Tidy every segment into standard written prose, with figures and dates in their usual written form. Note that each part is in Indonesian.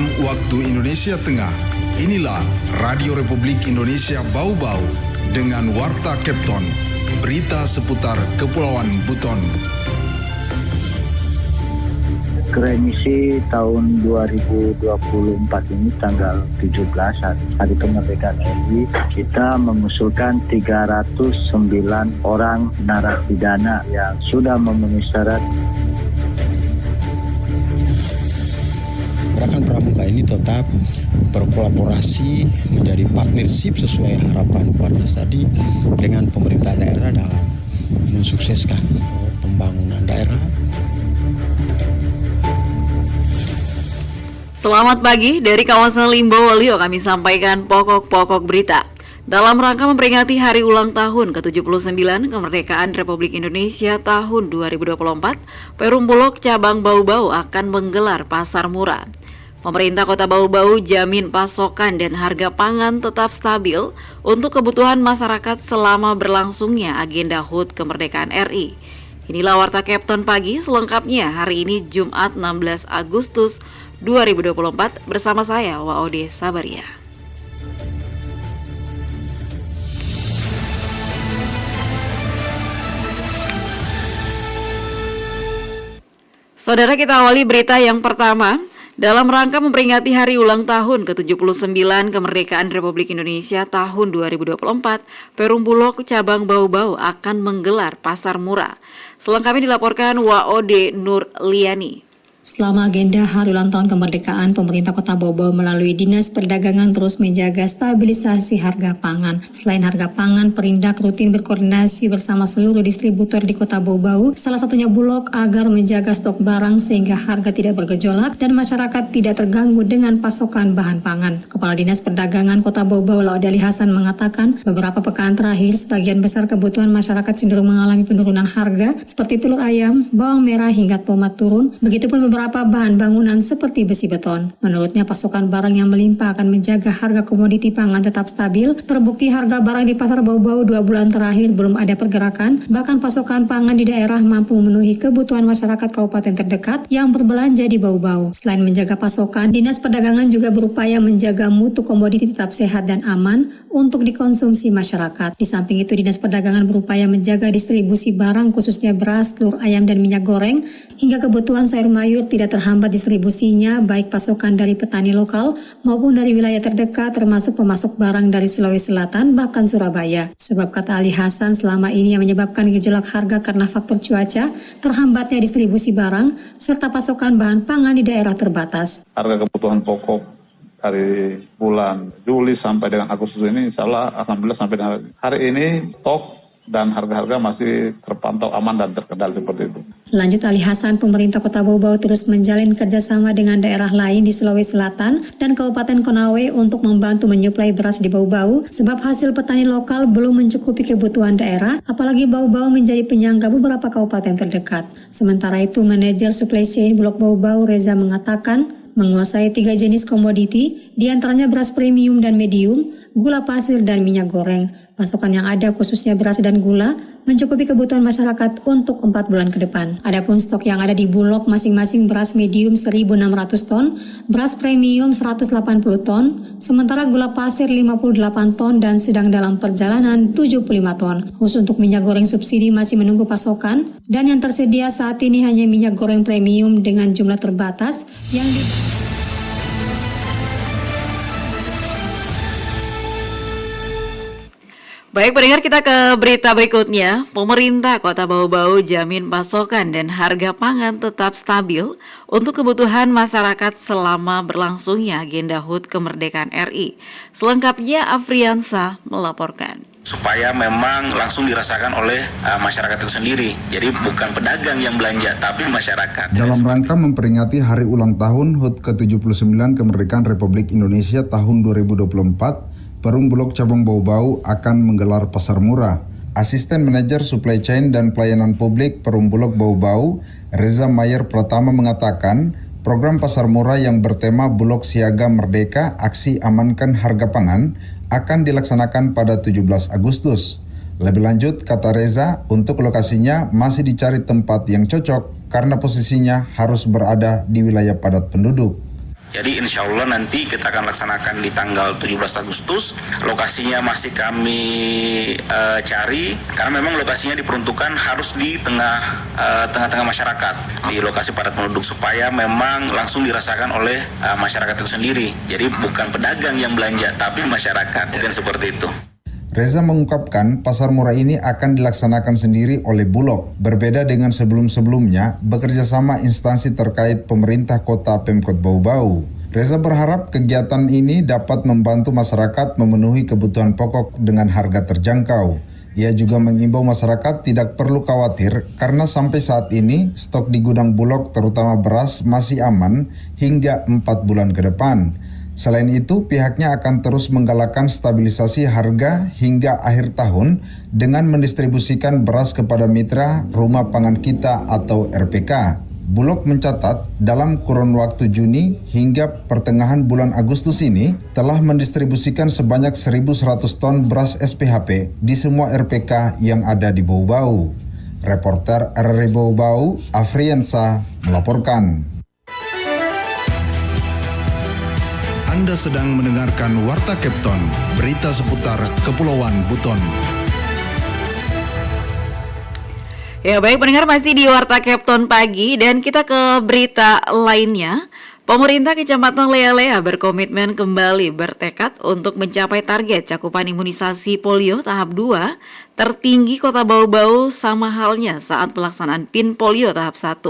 6 waktu Indonesia Tengah. Inilah Radio Republik Indonesia Bau-Bau dengan Warta Kepton, berita seputar Kepulauan Buton. Remisi tahun 2024 ini tanggal 17 hari kemerdekaan RI, kita mengusulkan 309 orang narapidana yang sudah memenuhi syarat. Gerakan Pramuka ini tetap berkolaborasi menjadi partnership sesuai harapan Kuarnas tadi dengan pemerintah daerah dalam mensukseskan pembangunan daerah. Selamat pagi, dari kawasan Limbo Wolio kami sampaikan pokok-pokok berita. Dalam rangka memperingati hari ulang tahun ke-79 kemerdekaan Republik Indonesia tahun 2024, Perum Bulog cabang Bau-Bau akan menggelar pasar murah. Pemerintah Kota Bau-Bau jamin pasokan dan harga pangan tetap stabil untuk kebutuhan masyarakat selama berlangsungnya agenda HUT Kemerdekaan RI. Inilah Warta Kepton pagi selengkapnya hari ini Jumat 16 Agustus 2024 bersama saya Waode Sabaria. Saudara, kita awali berita yang pertama. Dalam rangka memperingati hari ulang tahun ke-79 kemerdekaan Republik Indonesia tahun 2024, Perum Bulog cabang Bau-Bau akan menggelar pasar murah. Selengkapnya dilaporkan Waode Nur Liani. Selama agenda Hari Ulang Tahun Kemerdekaan, pemerintah Kota Bau-Bau melalui Dinas Perdagangan terus menjaga stabilisasi harga pangan. Selain harga pangan, Perindak rutin berkoordinasi bersama seluruh distributor di Kota Bau-Bau, salah satunya Bulog, agar menjaga stok barang sehingga harga tidak bergejolak dan masyarakat tidak terganggu dengan pasokan bahan pangan. Kepala Dinas Perdagangan Kota Bau-Bau, Laudali Hasan, mengatakan beberapa pekan terakhir sebagian besar kebutuhan masyarakat cenderung mengalami penurunan harga seperti telur ayam, bawang merah hingga tomat turun. Begitupun beberapa bahan bangunan seperti besi beton. Menurutnya, pasokan barang yang melimpah akan menjaga harga komoditi pangan tetap stabil. Terbukti harga barang di pasar Bau-Bau 2 bulan terakhir belum ada pergerakan. Bahkan pasokan pangan di daerah mampu memenuhi kebutuhan masyarakat kabupaten terdekat yang berbelanja di Bau-Bau. Selain menjaga pasokan, Dinas Perdagangan juga berupaya menjaga mutu komoditi tetap sehat dan aman untuk dikonsumsi masyarakat. Di samping itu, Dinas Perdagangan berupaya menjaga distribusi barang khususnya beras, telur ayam, dan minyak goreng hingga kebutuhan sayur mayur tidak terhambat distribusinya, baik pasokan dari petani lokal maupun dari wilayah terdekat termasuk pemasok barang dari Sulawesi Selatan bahkan Surabaya. Sebab kata Ali Hasan, selama ini yang menyebabkan gejolak harga karena faktor cuaca, terhambatnya distribusi barang serta pasokan bahan pangan di daerah terbatas. Harga kebutuhan pokok dari bulan Juli sampai dengan Agustus ini insya Allah alhamdulillah sampai dengan hari ini stok dan harga-harga masih terpantau aman dan terkendali seperti itu. Lanjut Ali Hasan, pemerintah Kota Bau-Bau terus menjalin kerjasama dengan daerah lain di Sulawesi Selatan dan Kabupaten Konawe untuk membantu menyuplai beras di Bau-Bau, sebab hasil petani lokal belum mencukupi kebutuhan daerah, apalagi Bau-Bau menjadi penyangga beberapa kabupaten terdekat. Sementara itu, manajer supply chain Bulog Bau-Bau Reza mengatakan menguasai 3 jenis komoditi, diantaranya beras premium dan medium, gula pasir, dan minyak goreng. Pasokan yang ada khususnya beras dan gula mencukupi kebutuhan masyarakat untuk 4 bulan ke depan. Adapun stok yang ada di Bulog masing-masing beras medium 1.600 ton, beras premium 180 ton, sementara gula pasir 58 ton dan sedang dalam perjalanan 75 ton. Khusus untuk minyak goreng subsidi masih menunggu pasokan dan yang tersedia saat ini hanya minyak goreng premium dengan jumlah terbatas yang Baik pendengar, kita ke berita berikutnya. Pemerintah Kota Bau-Bau jamin pasokan dan harga pangan tetap stabil untuk kebutuhan masyarakat selama berlangsungnya agenda HUT Kemerdekaan RI. Selengkapnya Afriansa melaporkan. Supaya memang langsung dirasakan oleh masyarakat itu sendiri. Jadi bukan pedagang yang belanja, tapi masyarakat. Dalam rangka memperingati hari ulang tahun HUT ke-79 Kemerdekaan Republik Indonesia tahun 2024, Perum Bulog cabang Bau-Bau akan menggelar pasar murah. Asisten Manajer Supply Chain dan Pelayanan Publik Perum Bulog Bau-Bau, Reza Mayer Pratama mengatakan, program pasar murah yang bertema Bulog Siaga Merdeka Aksi Amankan Harga Pangan akan dilaksanakan pada 17 Agustus. Lebih lanjut, kata Reza, untuk lokasinya masih dicari tempat yang cocok karena posisinya harus berada di wilayah padat penduduk. Jadi insya Allah nanti kita akan laksanakan di tanggal 17 Agustus. Lokasinya masih kami cari, karena memang lokasinya diperuntukkan harus di tengah-tengah masyarakat, di lokasi padat penduduk, supaya memang langsung dirasakan oleh masyarakat itu sendiri. Jadi bukan pedagang yang belanja, tapi masyarakat, mungkin seperti itu. Reza mengungkapkan pasar murah ini akan dilaksanakan sendiri oleh Bulog, berbeda dengan sebelum-sebelumnya bekerjasama instansi terkait pemerintah kota Pemkot Bau-Bau. Reza berharap kegiatan ini dapat membantu masyarakat memenuhi kebutuhan pokok dengan harga terjangkau. Ia juga mengimbau masyarakat tidak perlu khawatir karena sampai saat ini stok di gudang Bulog terutama beras masih aman hingga 4 bulan ke depan. Selain itu, pihaknya akan terus menggalakkan stabilisasi harga hingga akhir tahun dengan mendistribusikan beras kepada mitra Rumah Pangan Kita atau RPK. Bulog mencatat dalam kurun waktu Juni hingga pertengahan bulan Agustus ini telah mendistribusikan sebanyak 1.100 ton beras SPHP di semua RPK yang ada di Bau-Bau. Reporter RRI Bau-Bau, Afriansa, melaporkan. Anda sedang mendengarkan Warta Kepton, berita seputar Kepulauan Buton. Ya baik pendengar, masih di Warta Kepton pagi dan kita ke berita lainnya. Pemerintah Kecamatan Lea-Lea berkomitmen kembali bertekad untuk mencapai target cakupan imunisasi polio tahap 2 tertinggi Kota Bau-Bau sama halnya saat pelaksanaan PIN polio tahap 1.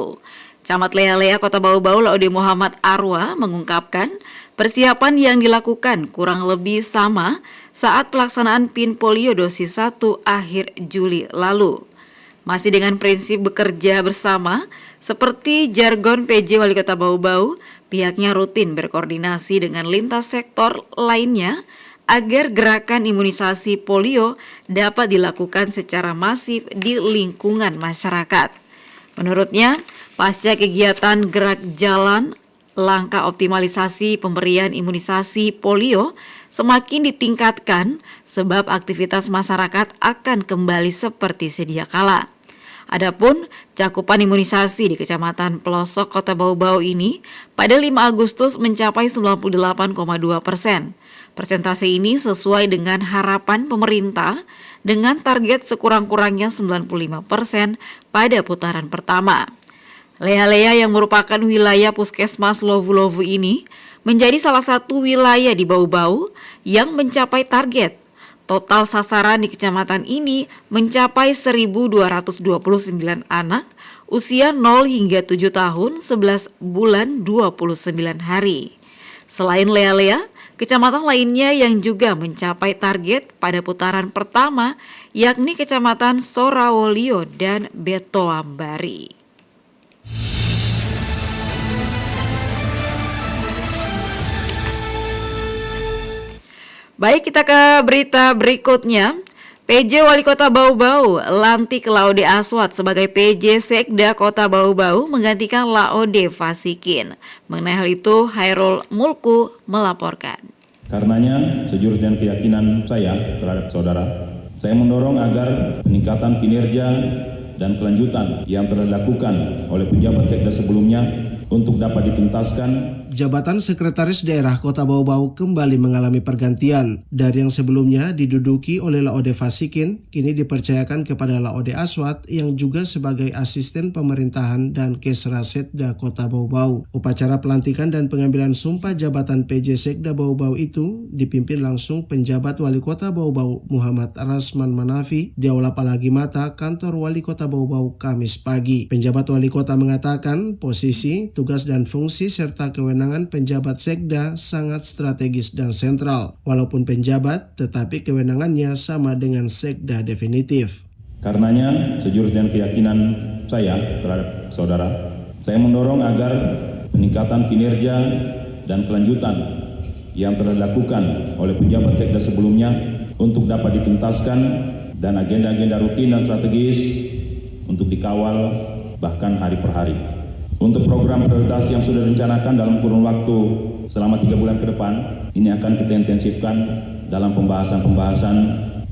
Camat Lea-Lea Kota Bau-Bau Laode Muhammad Arwa mengungkapkan persiapan yang dilakukan kurang lebih sama saat pelaksanaan PIN polio dosis 1 akhir Juli lalu. Masih dengan prinsip bekerja bersama, seperti jargon PJ Wali Kota Bau-Bau, pihaknya rutin berkoordinasi dengan lintas sektor lainnya agar gerakan imunisasi polio dapat dilakukan secara masif di lingkungan masyarakat. Menurutnya, pasca kegiatan gerak jalan, langkah optimalisasi pemberian imunisasi polio semakin ditingkatkan sebab aktivitas masyarakat akan kembali seperti sedia kala. Adapun cakupan imunisasi di Kecamatan Pelosok Kota Bau-Bau ini pada 5 Agustus mencapai 98,2%. Persentase ini sesuai dengan harapan pemerintah dengan target sekurang-kurangnya 95% pada putaran pertama. Lea-Lea yang merupakan wilayah Puskesmas Lovu-Lovu ini menjadi salah satu wilayah di Bau-Bau yang mencapai target. Total sasaran di kecamatan ini mencapai 1.229 anak usia 0 hingga 7 tahun 11 bulan 29 hari. Selain Lea-Lea, kecamatan lainnya yang juga mencapai target pada putaran pertama yakni Kecamatan Sorawolio dan Betoambari. Baik, kita ke berita berikutnya. PJ Wali Kota Bau-Bau lantik Laode Aswat sebagai PJ Sekda Kota Bau-Bau menggantikan Laode Fasikin. Mengenai hal itu, Hairul Mulku melaporkan. Karenanya, sejurus dengan keyakinan saya terhadap saudara, saya mendorong agar peningkatan kinerja dan kelanjutan yang telah dilakukan oleh pejabat Sekda sebelumnya untuk dapat dituntaskan. Jabatan Sekretaris Daerah Kota Bau-Bau kembali mengalami pergantian. Dari yang sebelumnya diduduki oleh Laode Fasikin, kini dipercayakan kepada Laode Aswat yang juga sebagai asisten pemerintahan dan Kesra Sekda Kota Bau-Bau. Upacara pelantikan dan pengambilan sumpah jabatan PJ Sekda Bau-Bau itu dipimpin langsung penjabat Wali Kota Bau-Bau Muhammad Rasman Manafi di Aula Palagi Mata, kantor Wali Kota Bau-Bau Kamis pagi. Penjabat Wali Kota mengatakan posisi, tugas dan fungsi serta kewenangan penjabat Sekda sangat strategis dan sentral. Walaupun penjabat, tetapi kewenangannya sama dengan Sekda definitif. Karenanya, sejurus dengan keyakinan saya terhadap saudara, saya mendorong agar peningkatan kinerja dan kelanjutan yang telah dilakukan oleh pejabat Sekda sebelumnya untuk dapat dituntaskan dan agenda-agenda rutin dan strategis untuk dikawal bahkan hari per hari. Untuk program prioritas yang sudah direncanakan dalam kurun waktu selama 3 bulan ke depan, ini akan kita intensifkan dalam pembahasan-pembahasan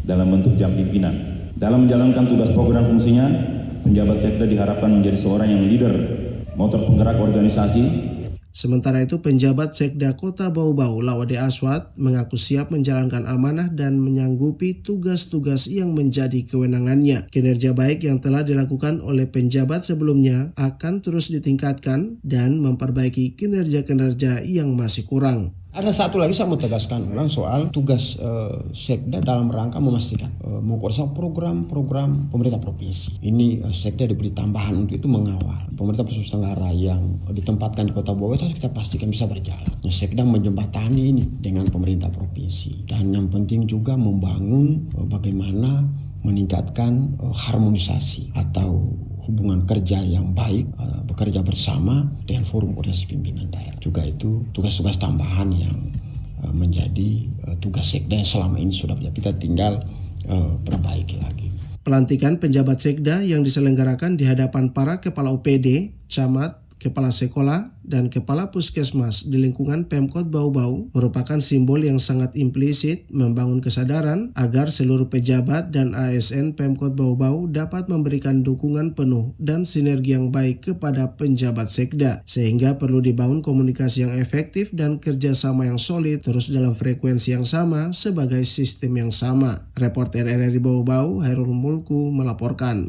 dalam bentuk jam pimpinan. Dalam menjalankan tugas program fungsinya, penjabat Sekda diharapkan menjadi seorang yang leader, motor penggerak organisasi. Sementara itu, penjabat Sekda Kota Bau-Bau, Laode Aswat, mengaku siap menjalankan amanah dan menyanggupi tugas-tugas yang menjadi kewenangannya. Kinerja baik yang telah dilakukan oleh penjabat sebelumnya akan terus ditingkatkan dan memperbaiki kinerja-kinerja yang masih kurang. Ada satu lagi saya mau tegaskan ulang soal tugas Sekda dalam rangka memastikan mengkoordinasi program-program pemerintah provinsi. Ini Sekda diberi tambahan untuk itu mengawal pemerintah Sulawesi Tenggara yang ditempatkan di Kota Bau itu harus kita pastikan bisa berjalan. Sekda menjembatani ini dengan pemerintah provinsi, dan yang penting juga membangun bagaimana meningkatkan harmonisasi atau hubungan kerja yang baik, bekerja bersama dengan forum koordinasi pimpinan daerah. Juga itu tugas-tugas tambahan yang menjadi tugas Sekda yang selama ini sudah kita tinggal perbaiki lagi. Pelantikan penjabat Sekda yang diselenggarakan di hadapan para kepala OPD, camat, kepala sekolah, dan kepala puskesmas di lingkungan Pemkot Bau-Bau merupakan simbol yang sangat implisit membangun kesadaran agar seluruh pejabat dan ASN Pemkot Bau-Bau dapat memberikan dukungan penuh dan sinergi yang baik kepada penjabat Sekda, sehingga perlu dibangun komunikasi yang efektif dan kerjasama yang solid terus dalam frekuensi yang sama sebagai sistem yang sama. Reporter RRI Bau-Bau, Hairul Mulku melaporkan.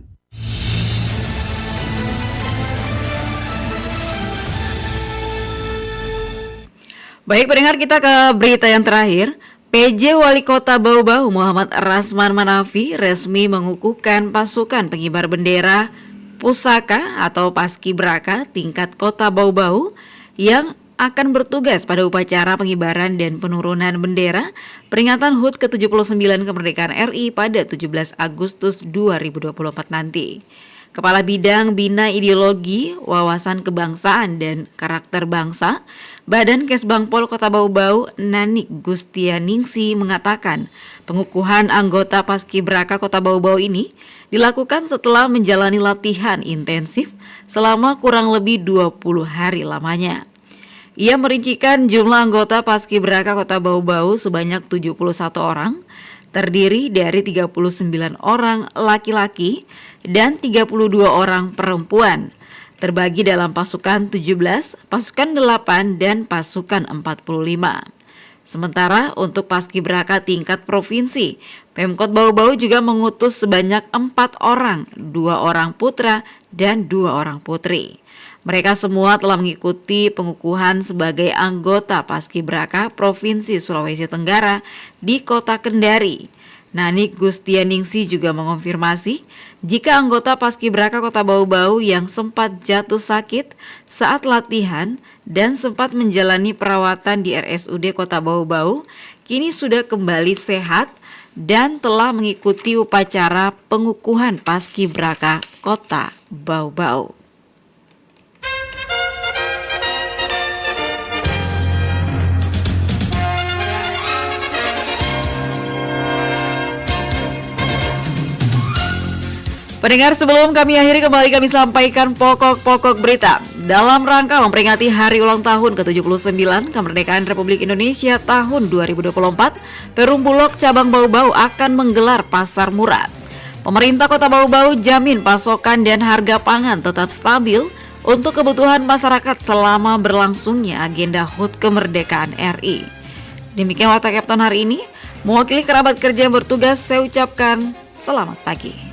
Baik, pendengar, kita ke berita yang terakhir. PJ Wali Kota Bau-Bau Muhammad Rasman Manafi resmi mengukuhkan pasukan pengibar bendera pusaka atau paskibraka tingkat Kota Bau-Bau yang akan bertugas pada upacara pengibaran dan penurunan bendera peringatan HUT ke-79 kemerdekaan RI pada 17 Agustus 2024 nanti. Kepala Bidang Bina Ideologi, Wawasan Kebangsaan dan Karakter Bangsa, Badan Kesbangpol Kota Bau-Bau, Nanik Gustianingsi mengatakan pengukuhan anggota Paskibraka Kota Bau-Bau ini dilakukan setelah menjalani latihan intensif selama kurang lebih 20 hari lamanya. Ia merincikan jumlah anggota Paskibraka Kota Bau-Bau sebanyak 71 orang, terdiri dari 39 orang laki-laki dan 32 orang perempuan, terbagi dalam pasukan 17, pasukan 8, dan pasukan 45. Sementara untuk paskibraka tingkat provinsi, Pemkot Bau-Bau juga mengutus sebanyak 4 orang, 2 orang putra dan 2 orang putri. Mereka semua telah mengikuti pengukuhan sebagai anggota Paskibraka Provinsi Sulawesi Tenggara di Kota Kendari. Nanik Gustianingsi juga mengonfirmasi jika anggota Paskibraka Kota Bau-Bau yang sempat jatuh sakit saat latihan dan sempat menjalani perawatan di RSUD Kota Bau-Bau kini sudah kembali sehat dan telah mengikuti upacara pengukuhan Paskibraka Kota Bau-Bau. Pendengar, sebelum kami akhiri, kembali kami sampaikan pokok-pokok berita. Dalam rangka memperingati hari ulang tahun ke-79 kemerdekaan Republik Indonesia tahun 2024, Perum Bulog Cabang Bau-Bau akan menggelar pasar murah. Pemerintah Kota Bau-Bau jamin pasokan dan harga pangan tetap stabil untuk kebutuhan masyarakat selama berlangsungnya agenda HUT kemerdekaan RI. Demikian Warta Kapten hari ini. Mewakili kerabat kerja yang bertugas, saya ucapkan selamat pagi.